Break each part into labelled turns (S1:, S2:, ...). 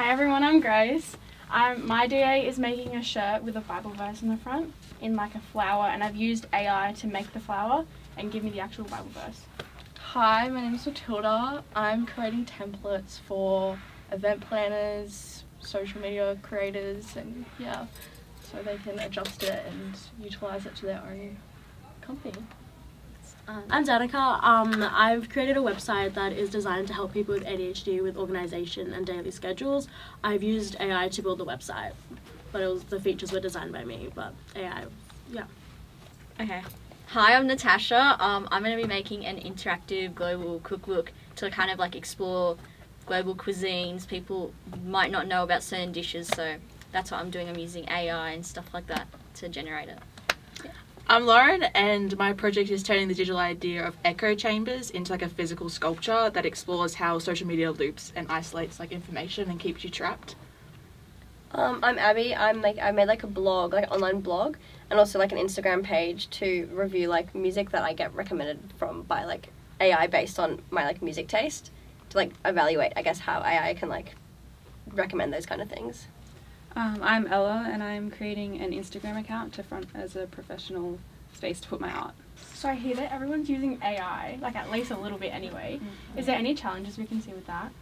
S1: Hi everyone, I'm Grace. My DA is making a shirt with a Bible verse in the front in like a flower, and I've used AI to make the flower and give me the actual Bible verse.
S2: Hi, my name is Matilda. I'm creating templates for event planners, social media creators, and so they can adjust it and utilise it to their own company.
S3: I'm Danica. I've created a website that is designed to help people with ADHD with organisation and daily schedules. I've used AI to build the website, but the features were designed by me, but AI, yeah.
S4: Okay. Hi, I'm Natasha. I'm going to be making an interactive global cookbook to kind of like explore global cuisines. People might not know about certain dishes, so that's what I'm doing. I'm using AI and stuff like that to generate it.
S5: I'm Lauren, and my project is turning the digital idea of echo chambers into like a physical sculpture that explores how social media loops and isolates like information and keeps you trapped.
S6: I'm Abbie. I made like a blog, like an online blog, and also like an Instagram page to review like music that I get recommended from by like AI based on my like music taste to like evaluate, I guess, how AI can like recommend those kind of things.
S7: I'm Ella, and I'm creating an Instagram account to front as a professional space to put my art.
S1: So I hear that everyone's using AI, like at least a little bit anyway. Is there any challenges we can see with that?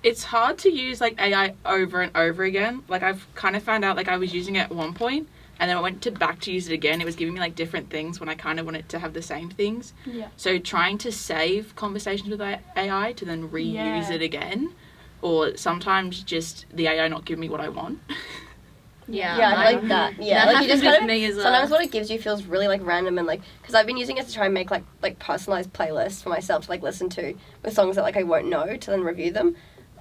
S5: It's hard to use like AI over and over again. Like I've kind of found out like I was using it at one point, and then I went back to use it again. It was giving me like different things when I kind of wanted to have the same things.
S1: Yeah.
S5: So trying to save conversations with AI to then reuse it again, or sometimes just the AI not give me what I want.
S4: Yeah,
S6: I like that. Yeah,
S4: that
S6: like you just
S4: happens
S6: kind
S4: with
S6: of
S4: me as well.
S6: sometimes what it gives you feels really like random and like because I've been using it to try and make like personalized playlists for myself to like listen to with songs that like I won't know to then review them.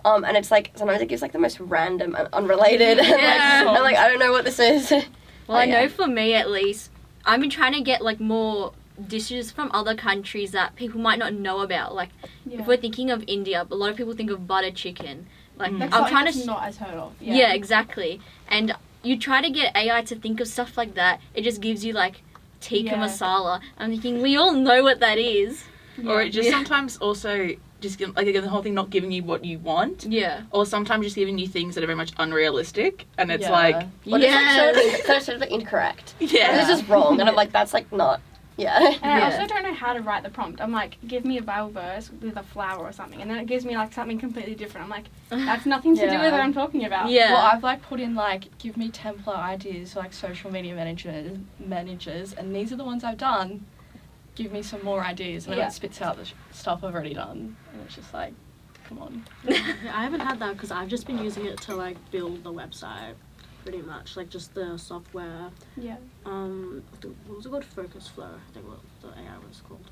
S6: And it's like sometimes it gives like the most random and unrelated and like I don't know what this is.
S4: Well, I know for me at least, I've been trying to get like more dishes from other countries that people might not know about. Like if we're thinking of India, a lot of people think of butter chicken. Like I'm trying to
S1: not as heard of.
S4: Yeah, exactly. And you try to get AI to think of stuff like that. It just gives you like tikka masala. I'm thinking we all know what that is.
S5: Yeah. Or it just sometimes also just like again the whole thing not giving you what you want.
S4: Yeah.
S5: Or sometimes just giving you things that are very much unrealistic, and it's like
S6: it's sort of incorrect.
S5: Yeah.
S6: This is wrong, and I'm like that's like not. Yeah.
S1: And I also don't know how to write the prompt. I'm like, give me a Bible verse with a flower or something, and then it gives me like something completely different. I'm like, that's nothing to do with what I'm talking about.
S4: Yeah.
S2: Well, I've like put in like, give me template ideas for like social media managers, and these are the ones I've done. Give me some more ideas, and then it spits out the stuff I've already done, and it's just like, come on.
S3: I haven't had that because I've just been using it to like build the website, pretty much, like just the software.
S1: Yeah.
S3: What was it called? Focus Flow, I think what the AI was called.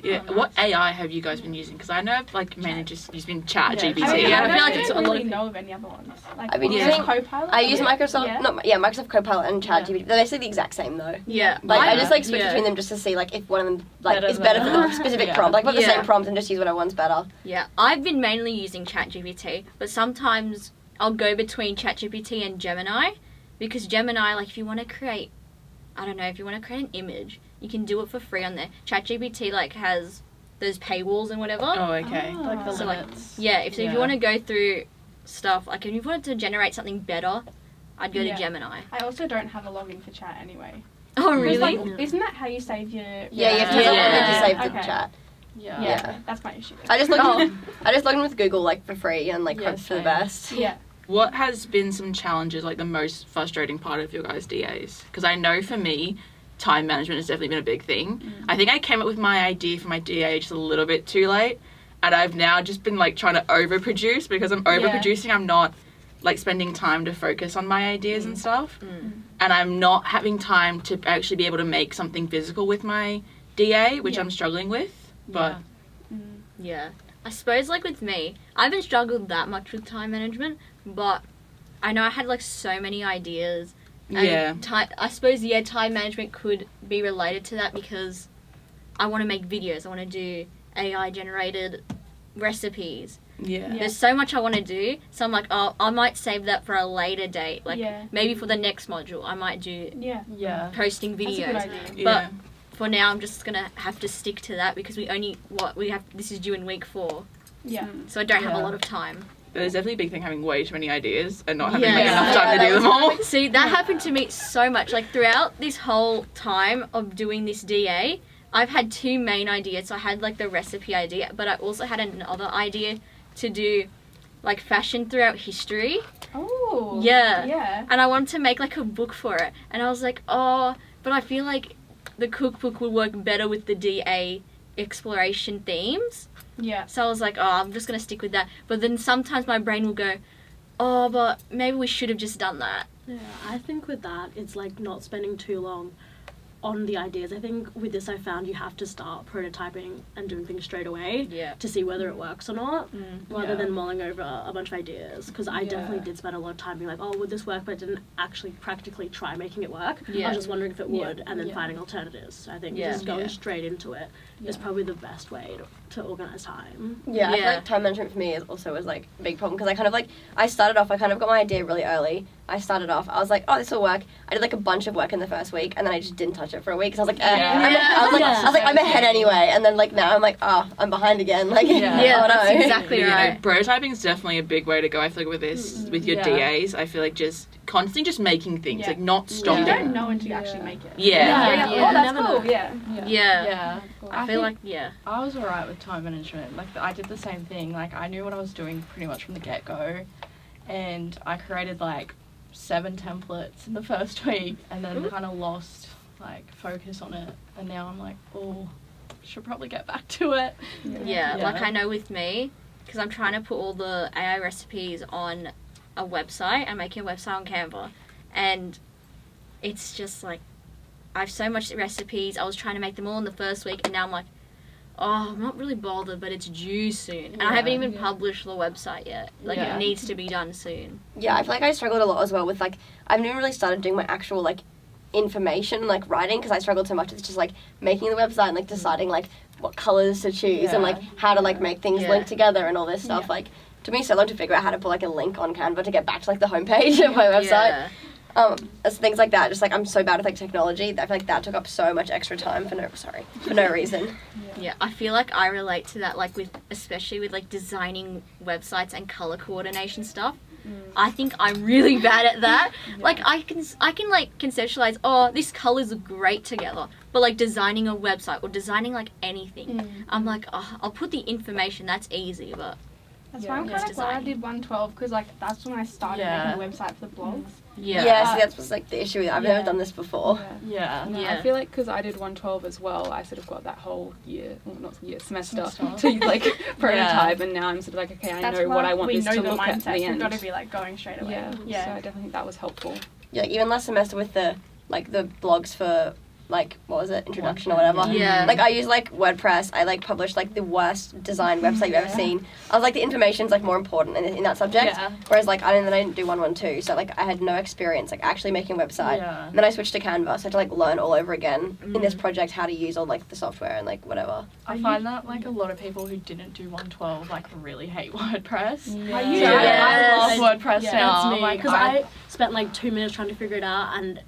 S5: Yeah. What AI have you guys been using? Because I know I've like mainly just using Chat GPT.
S1: I mean, I
S4: feel like it's
S1: don't
S4: a lot
S1: really
S4: of
S1: know of any other ones. Like,
S6: I've been
S1: using Copilot.
S6: I use Microsoft, Microsoft Copilot and ChatGPT. They're basically the exact same though.
S4: Yeah.
S6: Like I just like switch between them just to see like if one of them like is better for the specific prompt. Like put the same prompt and just use whatever one's better.
S4: Yeah. I've been mainly using ChatGPT, but sometimes I'll go between ChatGPT and Gemini, because Gemini, like if you want to create, I don't know, if you want to create an image, you can do it for free on there. ChatGPT like has those paywalls and whatever.
S5: Oh, okay.
S2: Like the
S4: So like,
S2: limits.
S4: if you want to go through stuff, like if you wanted to generate something better, I'd go to Gemini.
S1: I also don't have a login for Chat anyway.
S4: Oh, really?
S1: Like, isn't that how you save your...
S6: Yeah, you have to save the chat.
S1: Yeah, that's my issue.
S6: I just log in with Google like for free and like hope for the best.
S1: Yeah.
S5: What has been some challenges, like the most frustrating part of your guys' DAs? Because I know for me, time management has definitely been a big thing. I think I came up with my idea for my DA just a little bit too late, and I've now just been like trying to overproduce. Because I'm overproducing, I'm not like spending time to focus on my ideas and stuff, and I'm not having time to actually be able to make something physical with my DA, which I'm struggling with. But
S4: yeah, I suppose like with me, I haven't struggled that much with time management, but I know I had like so many ideas. And I suppose time management could be related to that, because I want to make videos. I want to do AI generated recipes. There's so much I want to do, so I'm like, oh, I might save that for a later date. Like maybe for the next module I might do posting videos.
S1: That's a good idea.
S4: But for now I'm just gonna have to stick to that, because this is due in week 4. So I don't have a lot of time.
S5: But there's definitely a big thing having way too many ideas and not having
S4: Yeah.
S5: like, enough
S6: Yeah.
S5: time to do them all.
S4: See, that happened to me so much. Like, throughout this whole time of doing this DA, I've had two main ideas. So I had, like, the recipe idea, but I also had another idea to do, like, fashion throughout history.
S1: Oh.
S4: Yeah.
S1: Yeah.
S4: And I wanted to make, like, a book for it. And I was like, oh, but I feel like the cookbook would work better with the DA exploration themes.
S1: Yeah.
S4: So I was like, oh, I'm just going to stick with that. But then sometimes my brain will go, oh, but maybe we should have just done that.
S3: Yeah, I think with that, it's like not spending too long on the ideas. I think with this, I found you have to start prototyping and doing things straight away
S4: Yeah.
S3: to see whether it works or not, rather
S7: Yeah.
S3: than mulling over a bunch of ideas. Because I definitely did spend a lot of time being like, oh, would this work? But I didn't actually practically try making it work. I
S4: Yeah.
S3: was just wondering if it would, and then
S7: Yeah.
S3: finding alternatives. So I think
S4: Yeah.
S3: just going
S7: Yeah.
S3: straight into it is probably the best way to organize time.
S6: Yeah, I feel
S4: Yeah.
S6: like time management for me is also was like a big problem because I kind of like I kind of got my idea really early. I was like, oh, this will work. I did like a bunch of work in the first week, and then I just didn't touch it for a week because I was like, I was like, I'm ahead anyway, and then like now I'm like, oh, I'm behind again. Like,
S4: Yeah,
S6: oh no.
S4: that's exactly
S5: You know,
S4: right.
S5: prototyping is definitely a big way to go. I feel like with this, with your DAs, I feel like just constantly just making things,
S1: Yeah.
S5: like not
S1: You
S5: stopping.
S1: don't know until you actually make it.
S5: Yeah.
S3: Yeah.
S1: Oh, that's
S3: Never
S1: cool.
S3: know.
S1: Yeah.
S4: Yeah.
S2: I
S4: I feel
S2: think
S4: like, yeah.
S2: I was alright with time management. Like, I did the same thing. Like, I knew what I was doing pretty much from the get-go. And I created, like, 7 templates in the first week and then kind of lost, like, focus on it. And now I'm like, oh, should probably get back to it.
S4: Yeah,
S2: Yeah.
S4: like I know with me, because I'm trying to put all the AI recipes on a website. I'm making a website on Canva. And it's just like, I have so much recipes. I was trying to make them all in the first week, and now I'm like, oh, I'm not really bothered, but it's due soon. And I haven't even published the website yet. Like,
S2: Yeah.
S4: it needs to be done soon.
S6: Yeah, I feel like I struggled a lot as well with like I've never really started doing my actual like information like writing because I struggled so much with just like making the website and like deciding like what colors to choose and like how to like make things
S4: Yeah.
S6: link together and all this stuff. Like took me so long to figure out how to put like a link on Canva to get back to like the homepage of my website.
S4: Yeah.
S6: As things like that, just like I'm so bad with like technology. I feel like that took up so much extra time for no reason.
S4: Yeah, I feel like I relate to that, like with, especially with like designing websites and color coordination stuff. I think I'm really bad at that. Like I can like conceptualize, oh, these colors are great together. But like designing a website or designing like anything, I'm like, oh, I'll put the information. That's easy, but
S1: That's why I'm
S4: Yes,
S1: kind of glad I
S4: design.
S1: did 112 because like that's when I started making a website for the blogs.
S6: Yeah, see, that's what's like the issue. I've never done this before.
S2: Yeah.
S7: No,
S4: Yeah.
S7: I feel like because I did 112 as well, I sort of got that whole year, well, not year, semester to like prototype, and now I'm sort of like, okay, I
S1: That's
S7: know what I want
S1: we
S7: this
S1: know
S7: to
S1: the
S7: look at
S1: mindset.
S7: the
S1: We've
S7: end.
S1: got to be like going straight away.
S7: Yeah, so I definitely think that was helpful.
S6: Yeah, like, even last semester with the like the blogs for like what was it, introduction or whatever.
S4: Yeah.
S6: Like I use like WordPress. I like published like the worst design website you've ever seen. I was like the information's like more important in that subject.
S2: Yeah.
S6: Whereas like I didn't do 112, so like I had no experience like actually making a website.
S2: Yeah.
S6: And then I switched to Canva, so I had to like learn all over again in this project how to use all like the software and like whatever.
S2: I find that like a lot of people who didn't do 112 like really hate WordPress.
S1: Are
S2: So
S1: you?
S2: I
S3: Yes.
S2: love WordPress now.
S3: That's me,
S2: Like,
S3: because I spent like 2 minutes trying to figure it out and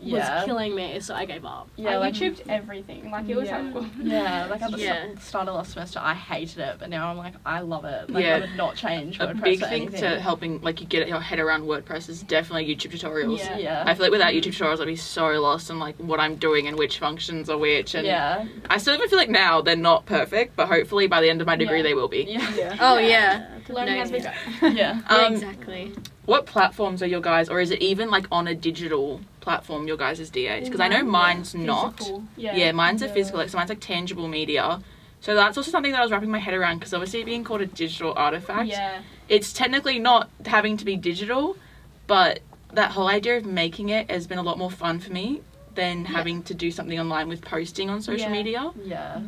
S2: Yeah.
S3: was killing me, so I gave up.
S2: yeah,
S1: I
S2: like
S1: YouTubed everything. Like it was helpful.
S2: yeah, like at the
S4: Yeah.
S2: start of last semester, I hated it, but now I'm like, I love it. Like,
S5: Yeah.
S2: I would not change
S5: A
S2: WordPress
S5: big
S2: for
S5: thing
S2: anything.
S5: to helping like you get your head around WordPress is definitely YouTube tutorials.
S1: Yeah.
S2: Yeah.
S5: I feel like without YouTube tutorials I'd be so lost in like what I'm doing and which functions are which, and
S2: yeah.
S5: I still even feel like now they're not perfect, but hopefully by the end of my degree
S1: Yeah.
S5: they will be.
S2: Yeah.
S4: oh yeah,
S1: Learning
S4: No,
S1: as we
S4: yeah.
S1: go.
S2: Yeah.
S4: Yeah, exactly.
S5: What platforms are your guys, or is it even like on a digital platform, your guys' DAs? Because I know mine's not.
S1: Physical.
S5: Yeah, mine's a physical, like, so mine's like tangible media. So that's also something that I was wrapping my head around, because obviously it being called a digital artifact,
S1: Yeah.
S5: it's technically not having to be digital, but that whole idea of making it has been a lot more fun for me than having to do something online with posting on social
S1: Yeah.
S5: media.
S2: Yeah.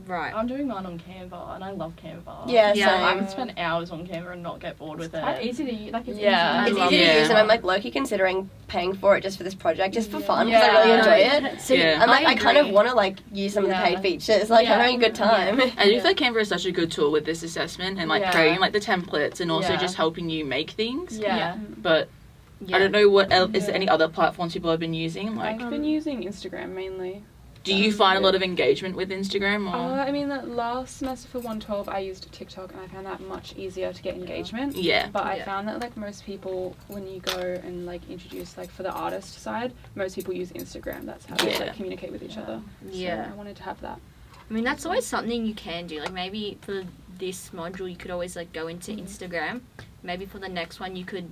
S4: Right.
S2: I'm doing mine on Canva, and I love Canva.
S6: Yeah,
S4: Yeah.
S2: So
S6: same.
S2: I can spend hours on Canva and not get bored with
S1: It's quite
S2: it.
S1: easy to use. Like it's
S2: Yeah.
S1: easy.
S6: It's
S4: I love
S6: easy to
S5: it.
S6: use, and I'm like low-key considering paying for it just for this project, just for fun, because
S2: Yeah.
S6: I really enjoy it.
S3: See,
S5: Yeah.
S6: And like
S4: I
S6: I kind of
S4: agree.
S6: want to like use some of the
S2: Yeah.
S6: paid features. Like I'm
S1: Yeah.
S6: having a good time.
S5: I do feel like Canva is such a good tool with this assessment and like
S2: Yeah.
S5: creating like the templates and also
S2: Yeah.
S5: just helping you make things.
S2: Yeah.
S5: But
S4: Yeah.
S5: I don't know what else, is there any other platforms people have been using? Like,
S7: I've been using Instagram mainly.
S5: Do you find a lot of engagement with Instagram? Or?
S7: I mean, that last semester for 112, I used TikTok, and I found that much easier to get engagement.
S5: Yeah.
S7: But I found that, like, most people, when you go and, like, introduce, like, for the artist side, most people use Instagram. That's how they, like, communicate with each other.
S4: Yeah.
S7: So I wanted to have that.
S4: I mean, that's always something you can do. Like, maybe for this module, you could always, like, go into Instagram. Maybe for the next one, you could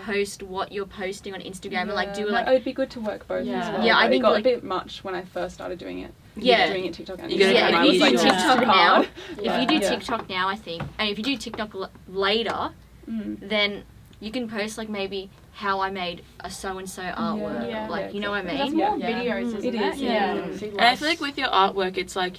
S4: post what you're posting on Instagram and, like, do, like...
S7: It would be good to work both as well.
S4: Yeah, I think,
S7: it got
S4: like,
S7: a bit much when I first started doing it.
S4: Yeah.
S7: Doing it TikTok and
S5: You gotta
S7: Instagram.
S5: kinda
S7: I was like,
S5: use
S4: TikTok
S7: too
S4: now.
S7: hard.
S4: If you do TikTok now, I think, and if you do TikTok later, then you can post, like, maybe how I made a so-and-so artwork. Like, you know what I
S1: That's
S4: mean?
S1: more videos, isn't it?
S7: It is,
S1: Yeah.
S5: And I feel like with your artwork, it's like,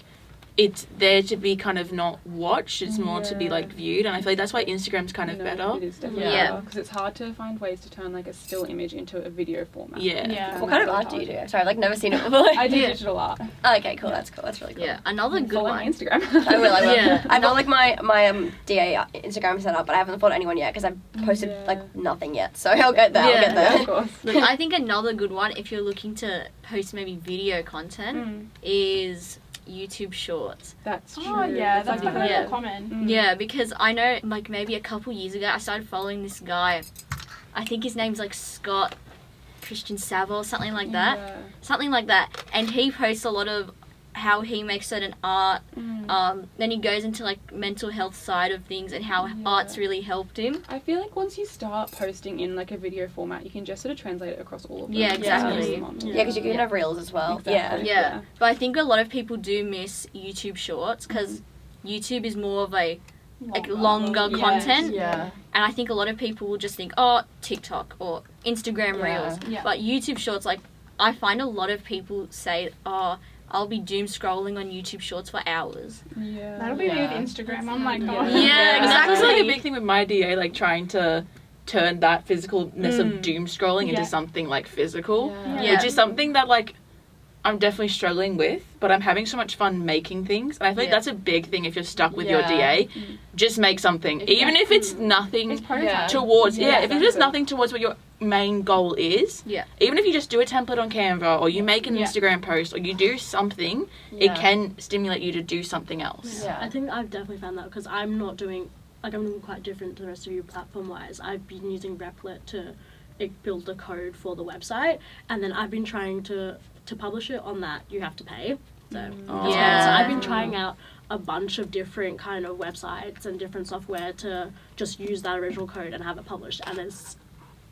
S5: it's there to be kind of not watched, it's more to be, like, viewed, and I feel like that's why Instagram's kind of better.
S7: It is definitely better, because it's hard to find ways to turn, like, a still image into a video format.
S1: Yeah.
S6: What kind of art do you do? Sorry, I've, like, never seen it before.
S7: I do digital art.
S6: Oh, okay, cool. That's cool. That's really cool.
S4: Yeah, another good
S7: Follow
S4: one.
S7: my Instagram.
S6: I will.
S4: Yeah.
S6: I've got, like, my DA Instagram set up, but I haven't followed anyone yet because I've posted, like, nothing yet. So I'll get there. I'll get there.
S7: Of course.
S4: Look, I think another good one, if you're looking to post maybe video content, is YouTube Shorts.
S7: That's true.
S1: Oh, yeah, that's
S7: like
S1: become
S4: Yeah.
S1: more common.
S4: Yeah, because I know, like, maybe a couple years ago, I started following this guy. I think his name's, like, Scott Christian Saville or something like that.
S7: Yeah.
S4: Something like that. And he posts a lot of how he makes certain art. Then he goes into, like, mental health side of things and how art's really helped him.
S7: I feel like once you start posting in, like, a video format, you can just sort of translate it across all of them.
S4: Yeah, exactly.
S6: Yeah, because you can have reels as well.
S7: Exactly.
S4: Yeah. But I think a lot of people do miss YouTube Shorts because YouTube is more of a like longer content.
S2: Yeah.
S4: And I think a lot of people will just think, oh, TikTok or Instagram Reels.
S1: Yeah.
S4: But YouTube Shorts, like, I find a lot of people say, oh, I'll be doom scrolling on YouTube Shorts for hours.
S7: Yeah.
S1: That'll be me with Instagram. I'm like, oh.
S4: Yeah,
S5: That's
S4: exactly.
S5: like a big thing with my DA, like trying to turn that physicalness of doom scrolling into something like physical,
S4: Yeah.
S5: which is something that like I'm definitely struggling with, but I'm having so much fun making things, and I feel like that's a big thing if you're stuck with your DA. Just make something, even if it's nothing
S1: It's prototype.
S5: towards if it's just
S7: exactly.
S5: nothing towards what your main goal is.
S4: Yeah.
S5: Even if you just do a template on Canva or you make an Instagram post or you do something, it can stimulate you to do something else.
S3: I think I've definitely found that because I'm not doing, like, I'm doing quite different to the rest of you platform-wise. I've been using Replit to build the code for the website, and then I've been trying to publish it on that. You have to pay. So, so I've been trying out a bunch of different kind of websites and different software to just use that original code and have it published, and it's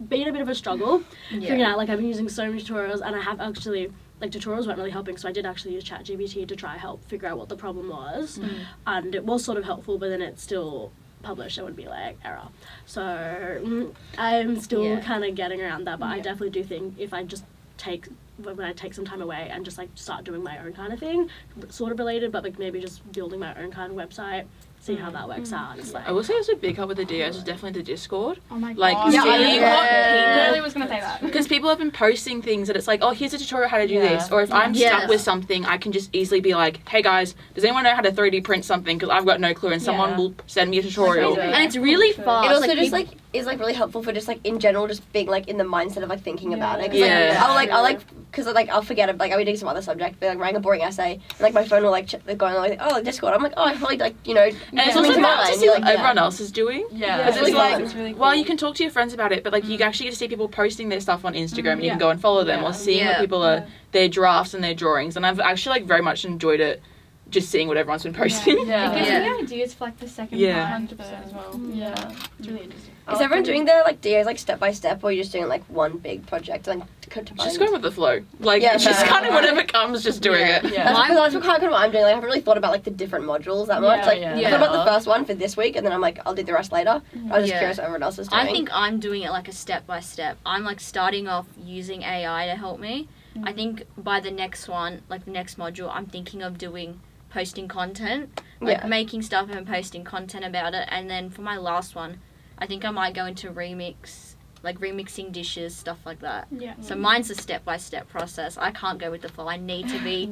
S3: been a bit of a struggle figuring out, like, I've been using so many tutorials, and I have actually, like, tutorials weren't really helping, so I did actually use ChatGPT to try help figure out what the problem was, and it was sort of helpful, but then it still published, it would be like error. So I'm still kind of getting around that, but I definitely do think if I just when I take some time away and just, like, start doing my own kind of thing, sort of related, but, like, maybe just building my own kind of website, see how that works out. It's like,
S5: I will say also a big help with the DOs is definitely the Discord.
S1: Oh my god.
S5: Like,
S1: yeah,
S5: see
S1: I literally was going to say that.
S5: Because people have been posting things that it's like, oh, here's a tutorial how to do this. Or if I'm stuck with something, I can just easily be like, hey guys, does anyone know how to 3D print something? Because I've got no clue, and someone will send me a tutorial.
S4: And it's really fast.
S6: It also
S4: like,
S6: just, like, is, like, really helpful for just, like, in general, just being, like, in the mindset of, like, thinking about it. 'Cause, like, because, like, I'll forget it. Like, I'll be doing some other subject, be, like, writing a boring essay, and, like, my phone will, like, going on, like, oh, Discord. I'm like, oh, I probably, like, you know,
S5: And it's also fun to see what everyone else is doing. Because it's like, well, you can talk to your friends about it, but, like, you actually get to see people posting their stuff on Instagram, and you can go and follow them, or seeing what people are, their drafts and their drawings. And I've actually, like, very much enjoyed it, just seeing what everyone's been posting.
S1: It gives me ideas for, like, the second part 100% as well. It's really interesting.
S6: Is everyone doing their, like, DAs, like, step by step, or are you just doing, like, one big project, like,
S5: Just going with the flow. Like, it's just kind of whatever comes, just doing it.
S6: That's kind of what I'm doing. Like, I haven't really thought about, like, the different modules that much. I thought about the first one for this week, and then I'm like, I'll do the rest later. I was just curious what everyone else is doing.
S4: I think I'm doing it like a step by step. I'm, like, starting off using AI to help me. I think by the next one, like the next module, I'm thinking of posting content, like making stuff and posting content about it. And then for my last one, I think I might go into remixing dishes, stuff like that. So mine's a step-by-step process. I can't go with the flow. I need to be...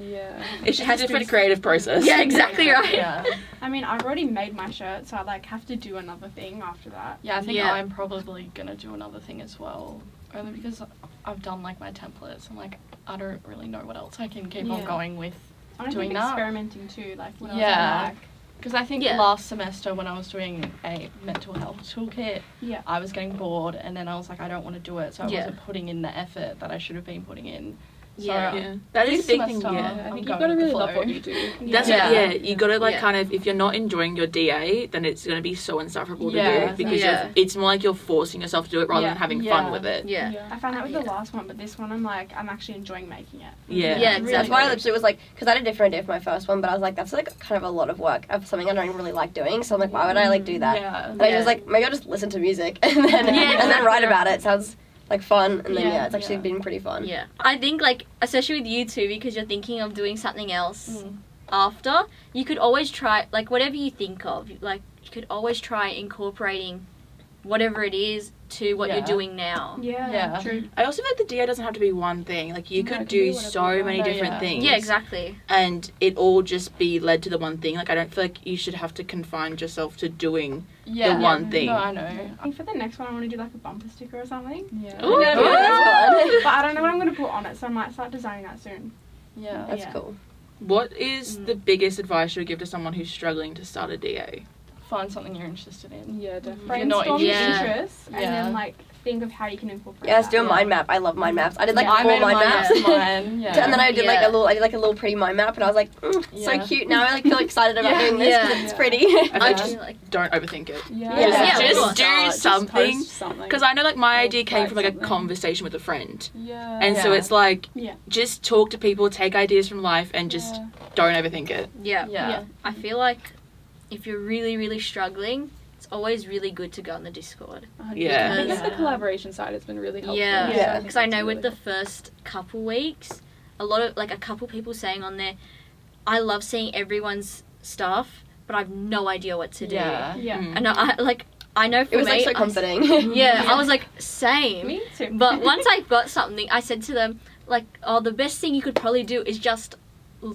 S5: It's just a different creative process.
S4: Yeah, exactly right.
S1: I mean, I've already made my shirt, so I, like, have to do another thing after that.
S2: Yeah, I think I'm probably going to do another thing as well. Only because I've done like my templates. I'm like, I don't really know what else I can keep
S1: Yeah.
S2: on going with.
S1: I don't
S2: Doing
S1: think
S2: that.
S1: experimenting too, like what else
S2: Yeah.
S1: I like.
S2: Because I think
S4: Yeah.
S2: last semester when I was doing a mental health toolkit,
S1: Yeah.
S2: I was getting bored, and then I was like, I don't want to do it, so I
S4: Yeah.
S2: wasn't putting in the effort that I should have been putting in.
S4: Yeah.
S5: Yeah. That is a
S2: This
S5: big thing.
S2: semester,
S5: Yeah.
S7: I
S2: I'm
S7: think
S2: going
S7: you've got to
S2: with the
S7: really love
S2: flow.
S7: what you do.
S5: That's
S2: Yeah.
S5: yeah. You gotta like
S4: Yeah.
S5: kind of, if you're not enjoying your DA, then it's gonna be so insufferable
S2: Yeah.
S5: to do because
S4: Yeah.
S5: it's more like you're forcing yourself to do it rather
S1: Yeah.
S5: than having
S2: Yeah.
S5: fun with it.
S4: Yeah.
S1: I found that with the
S2: Yeah.
S1: last one, but this one I'm actually enjoying making it.
S5: Yeah.
S4: Yeah,
S1: It's
S4: exactly.
S6: That's why I
S1: good.
S6: literally was like, because I had a different idea for my first one, but I was like, that's like kind of a lot of work of something I don't really like doing. So I'm like, why would I like do that?
S2: Yeah.
S6: And I
S4: Yeah.
S6: was like, maybe I'll just listen to music and then
S4: Yeah,
S6: and then write
S4: exactly.
S6: about it. Sounds like fun, and then
S1: Yeah.
S6: it's actually
S2: Yeah.
S6: been pretty fun.
S4: Yeah. I think, like, especially with you two, because you're thinking of doing something else
S2: Mm.
S4: after, you could always try, like, whatever you think of, like, you could always try incorporating whatever it is to what you're
S2: Yeah.
S4: doing now.
S1: Yeah,
S2: Yeah.
S1: true.
S5: I also feel like the DA doesn't have to be one thing. Like you
S7: No, it
S5: could
S7: can be
S5: do
S7: whatever
S5: so
S7: you
S5: many
S2: want.
S5: different
S2: Yeah.
S5: things.
S4: Yeah, exactly.
S5: And it all just be led to the one thing. Like I don't feel like you should have to confine yourself to doing
S2: Yeah.
S5: the one thing.
S2: No, I know.
S1: I think for the next one I want to do like a bumper sticker or something.
S2: Yeah.
S4: Ooh.
S6: Yeah, that's fun.
S1: But I don't know what I'm going to put on it, so I might start designing that soon.
S2: Yeah.
S6: That's
S1: Yeah.
S6: cool.
S5: What is the biggest advice you would give to someone who's struggling to start a DA?
S2: Find something you're interested in.
S7: Yeah, definitely.
S2: You're not
S1: Brainstorm your
S4: interested.
S1: interests and
S2: Yeah.
S1: then like think of how you can incorporate
S6: Yeah, let's do a
S1: that.
S6: mind map. I love mind maps. I did like
S2: I
S6: 4
S2: made a
S6: mind
S2: mind
S6: maps.
S2: map for mine. Yeah.
S6: And then I did like
S4: Yeah.
S6: a little pretty mind map, and I was like, so
S2: Yeah.
S6: cute. Now I like feel excited about
S2: Yeah.
S6: doing this because
S4: Yeah.
S6: it's pretty.
S5: I
S4: I
S5: just
S4: just like
S5: don't overthink it.
S7: Yeah.
S6: Yeah.
S4: Yeah,
S5: Just
S4: of
S5: do
S7: Just
S5: something.
S7: post something.
S5: Because I know like my
S7: Or
S5: idea came
S7: write
S5: from like a
S7: something.
S5: conversation with a friend.
S7: Yeah.
S5: And so
S2: Yeah.
S5: it's like,
S1: Yeah.
S5: just talk to people, take ideas from life, and just
S7: Yeah.
S5: don't overthink it.
S4: yeah.
S2: Yeah.
S4: I feel like if you're really, really struggling, it's always really good to go on the Discord.
S5: Yeah.
S7: I think
S4: Because-
S7: the collaboration side has been really helpful.
S4: Yeah,
S6: Yeah.
S4: because I know with the first couple weeks, a couple people saying on there, I love seeing everyone's stuff, but I've no idea what to do.
S2: Yeah.
S1: Yeah.
S5: Mm.
S4: And I know for
S6: It was
S4: me,
S6: like so
S4: I-
S6: comforting.
S4: yeah, I was like, same.
S1: Me too.
S4: But once I got something, I said to them, like, oh, the best thing you could probably do is just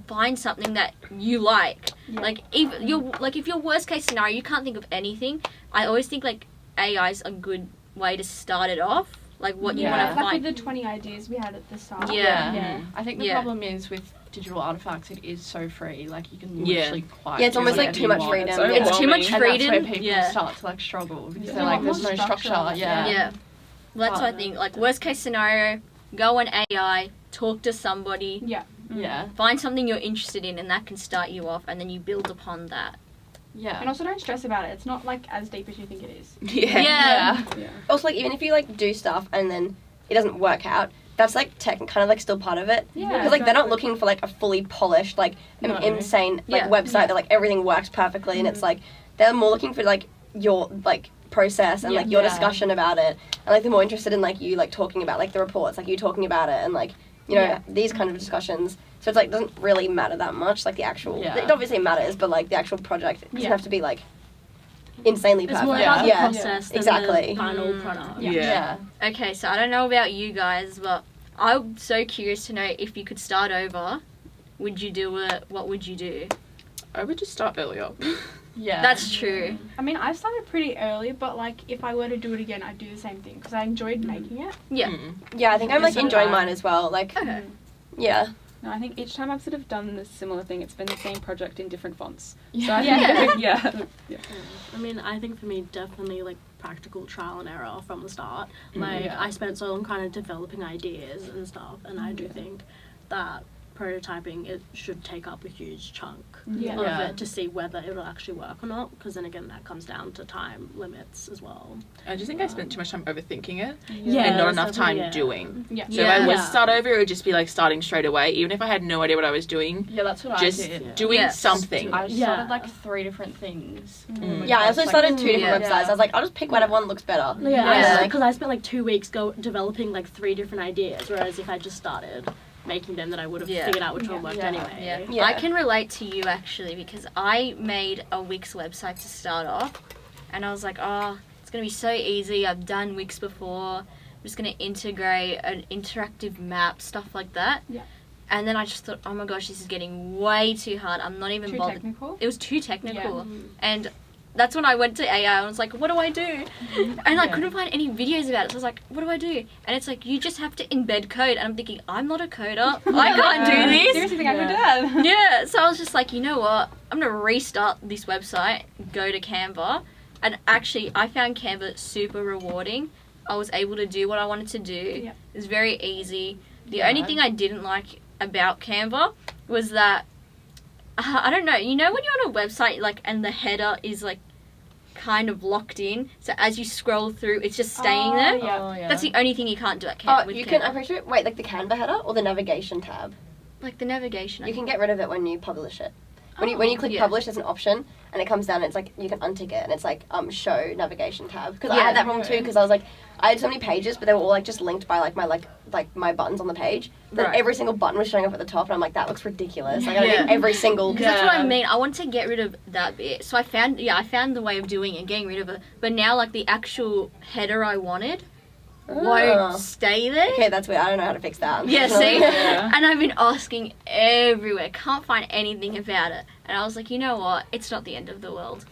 S4: find something that you like.
S1: Yeah.
S4: Like, if your worst case scenario, you can't think of anything. I always think like AI is a good way to start it off. Like what you
S2: Yeah.
S4: want to
S1: Like
S4: find.
S1: with the 20 ideas we had at the start.
S4: Yeah.
S1: Yeah.
S2: I think the
S4: Yeah.
S2: problem is with Digital Artefacts, it is so free. Like you can
S5: Yeah.
S2: literally quite.
S6: Yeah, it's
S2: do
S6: almost like
S2: whatever
S6: too
S2: you
S6: much
S2: want.
S6: freedom.
S7: It's
S6: Yeah.
S4: It's too much
S2: And that's where
S4: freedom.
S2: people
S4: Yeah.
S2: start to like struggle because
S7: Yeah.
S2: they're like,
S1: More
S2: there's no structure.
S1: structure.
S2: Yeah.
S4: Yeah. Well, that's what I think. Like worst case scenario, go on AI, talk to somebody,
S1: Yeah.
S2: Yeah.
S4: find something you're interested in, and that can start you off, and then you build upon that.
S2: Yeah.
S1: And also don't stress about it. It's not like as deep as you think it is.
S5: Yeah.
S4: Yeah.
S7: Yeah.
S6: Also, like even if you like do stuff and then it doesn't work out, that's like kind of like still part of it.
S1: Yeah.
S6: Because like they're not looking for like a fully polished, like
S2: No.
S6: insane like
S4: Yeah.
S6: website
S1: Yeah.
S6: that like everything works perfectly, and it's like they're more looking for like your like process and
S1: Yeah.
S6: like your
S2: Yeah.
S6: discussion about it, and like they're more interested in like you like talking about like the reports, like you talking about it, and like you know
S1: Yeah.
S6: these kind of discussions. So it's like doesn't really matter that much. Like the actual,
S2: Yeah.
S6: it obviously matters, but like the actual project doesn't
S1: Yeah.
S6: have to be like insanely
S3: It's
S6: perfect.
S3: more
S2: Yeah.
S3: about the
S6: Yeah.
S3: process than
S6: Exactly.
S3: the final
S4: Mm.
S3: product.
S5: Yeah.
S2: Yeah.
S4: Okay, so I don't know about you guys, but I'm so curious to know if you could start over, would you do it? What would you do?
S5: I would just start earlier.
S2: Yeah.
S4: That's true.
S1: I mean, I started pretty early, but like if I were to do it again, I'd do the same thing because I enjoyed making it.
S4: Yeah.
S5: Mm.
S6: Yeah, I think I'm like
S7: So
S6: enjoying
S7: do I.
S6: mine as well. Like,
S4: Okay.
S6: yeah.
S7: No, I think each time I've sort of done this similar thing, it's been the same project in different fonts.
S2: Yeah.
S7: So I
S1: Yeah.
S7: think, yeah.
S3: I mean, I think for me, definitely like practical trial and error from the start. Like,
S2: Yeah.
S3: I spent so long kind of developing ideas and stuff, and I do think that prototyping it should take up a huge chunk
S1: Yeah.
S3: of
S2: Yeah.
S3: it to see whether it will actually work or not. Because then again, that comes down to time limits as well.
S5: I just think I spent too much time overthinking it
S3: Yeah,
S5: and not
S3: that's
S5: enough time
S3: definitely it.
S5: doing.
S1: Yeah.
S5: So if I was
S3: Yeah.
S5: to start over, it would just be like starting straight away, even if I had no idea what I was doing.
S2: Yeah, that's what
S5: Just
S2: I did.
S5: doing
S4: Yeah.
S5: something.
S2: I
S3: Yeah.
S2: started like 3 different things.
S5: Mm.
S6: Yeah, I also
S2: Like,
S6: started 2 different
S4: yeah.
S6: websites. I was like, I'll just pick whatever one looks better.
S3: Yeah,
S6: Yeah.
S3: because I spent like 2 weeks developing like 3 different ideas, whereas if I just started making them, then I would have
S4: Yeah.
S3: figured out which one
S1: Yeah.
S3: worked
S2: Yeah.
S3: anyway.
S4: Yeah.
S6: Yeah.
S4: I can relate to you actually because I made a Wix website to start off, and I was like, oh, it's gonna be so easy. I've done Wix before. I'm just gonna integrate an interactive map, stuff like that.
S1: Yeah.
S4: And then I just thought, oh my gosh, this is getting way too hard. I'm not even
S1: Too
S4: bothered.
S1: technical.
S4: It was too technical, and that's when I went to AI and was like, what do I do? And I couldn't find any videos about it. So I was like, what do I do? And it's like, you just have to embed code. And I'm thinking, I'm not a coder. I can't do this.
S7: Seriously think I'm your dad.
S4: Yeah, so I was just like, you know what? I'm going to restart this website, go to Canva. And actually, I found Canva super rewarding. I was able to do what I wanted to do. It was very easy. The only thing I didn't like about Canva was that, I don't know, you know when you're on a website, like, and the header is, like, kind of locked in, so as you scroll through, it's just staying there?
S2: Yeah.
S4: That's the only thing you can't do at Canva.
S6: You can, I'm pretty sure, wait, like the Canva header or the navigation tab?
S4: Like the navigation.
S6: You can get rid of it when you publish it. When you click publish, there's an option, and it comes down, and it's like, you can untick it, and it's like, show navigation tab. Because I had that problem too, because I was like, I had so many pages, but they were all like just linked by like my buttons on the page. Then every single button was showing up at the top, and I'm like, that looks ridiculous. Like, I gotta do every single.
S4: Because that's what I mean. I want to get rid of that bit. So I found the way of doing it, getting rid of it. But now, like, the actual header I wanted won't stay there.
S6: Okay, that's weird. I don't know how to fix that.
S4: Yeah, see? And I've been asking everywhere. Can't find anything about it. And I was like, you know what? It's not the end of the world.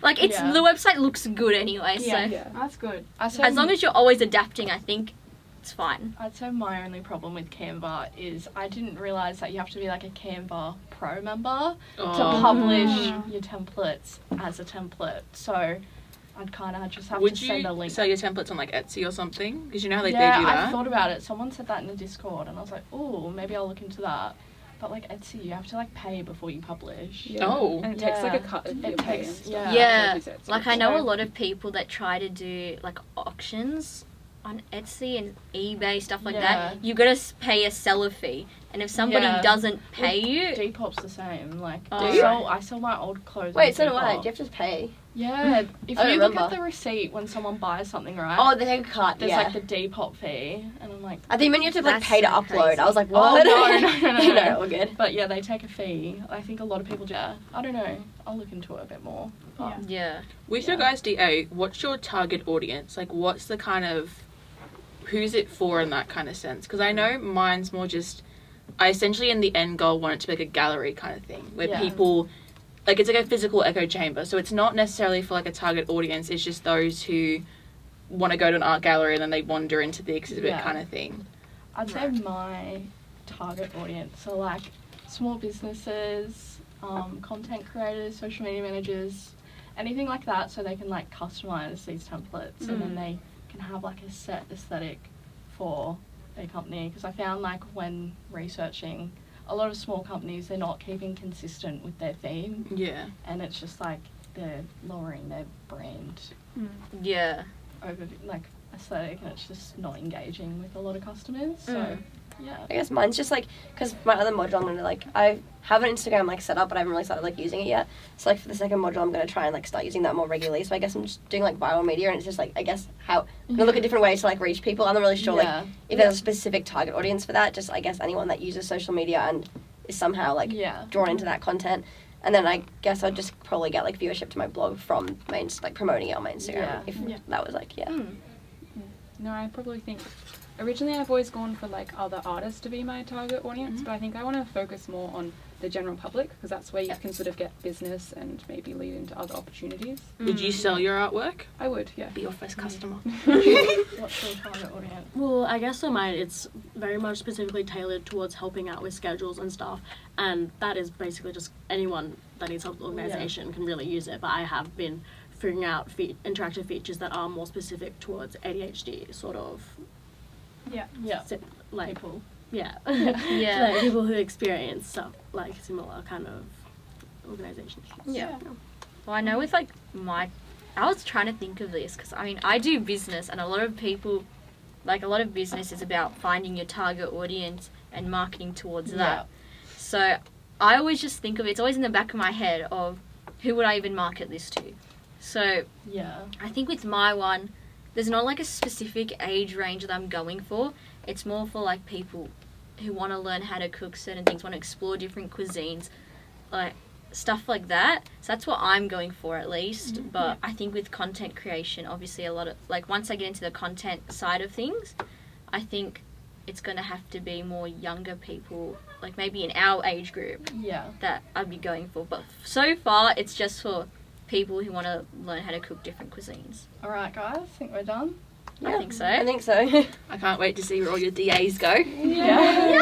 S4: Like, the website looks good anyway. So
S7: That's good.
S4: as long as you're always adapting, I think it's fine.
S2: I'd say my only problem with Canva is I didn't realise that you have to be like a Canva Pro member to publish your templates as a template. So I'd kind of just have to send a link.
S5: Would you sell your templates on like Etsy or something? Because you know how they do
S2: Yeah,
S5: that?
S2: I thought about it. Someone said that in the Discord, and I was like, oh, maybe I'll look into that. But like Etsy, you have to like pay before you publish.
S7: Yeah.
S5: Oh.
S7: And it takes like a cut of your pay and stuff.
S4: Yeah. Like I know a lot of people that try to do like auctions on Etsy and eBay, stuff like that. You gotta pay a seller fee. And if somebody doesn't pay you...
S2: Depop's the same. Like,
S6: Do you?
S2: I sell my old clothes.
S6: Wait, so do I. Do you have to pay?
S2: Yeah. If
S6: I
S2: you look
S6: remember.
S2: at the receipt when someone buys something, right?
S6: Oh, they take a cut.
S2: There's like the Depop fee, and I'm like,
S6: I think when you have to like
S4: That's
S6: pay to
S4: so
S6: upload.
S4: crazy.
S6: I was like,
S2: oh
S6: what?
S2: no.
S6: No, all good.
S2: But yeah, they take a fee. I think a lot of people do. I don't know. I'll look into it a bit more. But
S4: Yeah.
S5: With your guys' DA, what's your target audience? Like, what's the kind of... Who's it for in that kind of sense? Because I know mine's more just... I essentially, in the end goal, want it to be like a gallery kind of thing. Where people... Like, it's like a physical echo chamber. So it's not necessarily for, like, a target audience. It's just those who want to go to an art gallery and then they wander into the exhibit kind of thing.
S2: I'd say my target audience are, like, small businesses, content creators, social media managers, anything like that, so they can, like, customise these templates and then they can have, like, a set aesthetic for their company. Because I found, like, when researching... a lot of small companies, they're not keeping consistent with their theme. Yeah. And it's just like they're lowering their brand.
S4: Yeah.
S2: Over like aesthetic, and it's just not engaging with a lot of customers. So yeah.
S6: I guess mine's just like, because my other module, I'm going to like, I have an Instagram like set up, but I haven't really started like using it yet. So like for the second module, I'm going to try and like start using that more regularly. So I guess I'm just doing like viral media, and it's just like, I guess how, I'm going to look at different ways to like reach people. I'm not really sure like if there's a specific target audience for that. Just I guess anyone that uses social media and is somehow like drawn into that content. And then I guess I'd just probably get like viewership to my blog from my like promoting it on my Instagram if that was like
S7: No, I probably think originally I've always gone for like other artists to be my target audience, but I think I want to focus more on the general public because that's where you can sort of get business and maybe lead into other opportunities.
S5: Would you sell your artwork?
S7: I would, yeah.
S5: Be your first customer.
S2: What's your target audience?
S3: Well, I guess for mine, it's very much specifically tailored towards helping out with schedules and stuff, and that is basically just anyone that needs help with organisation can really use it, but I have been figuring out interactive features that are more specific towards ADHD, sort of. Like
S2: people.
S3: Like people who experience stuff like similar kind of organisation issues.
S4: Well, I know with like I was trying to think of this because I mean I do business, and a lot of business is about finding your target audience and marketing towards that. So I always just think of it, it's always in the back of my head of who would I even market this to. So I think with my one, there's not like a specific age range that I'm going for. It's more for like people who want to learn how to cook certain things, want to explore different cuisines, like stuff like that. So that's what I'm going for at least. But I think with content creation, obviously a lot of like once I get into the content side of things, I think it's going to have to be more younger people, like maybe in our age group that I'd be going for. But so far it's just for people who want to learn how to cook different cuisines.
S2: Alright guys, I think we're done.
S4: I think so.
S6: I think so.
S5: I can't wait to see where all your DAs go.
S2: Yeah.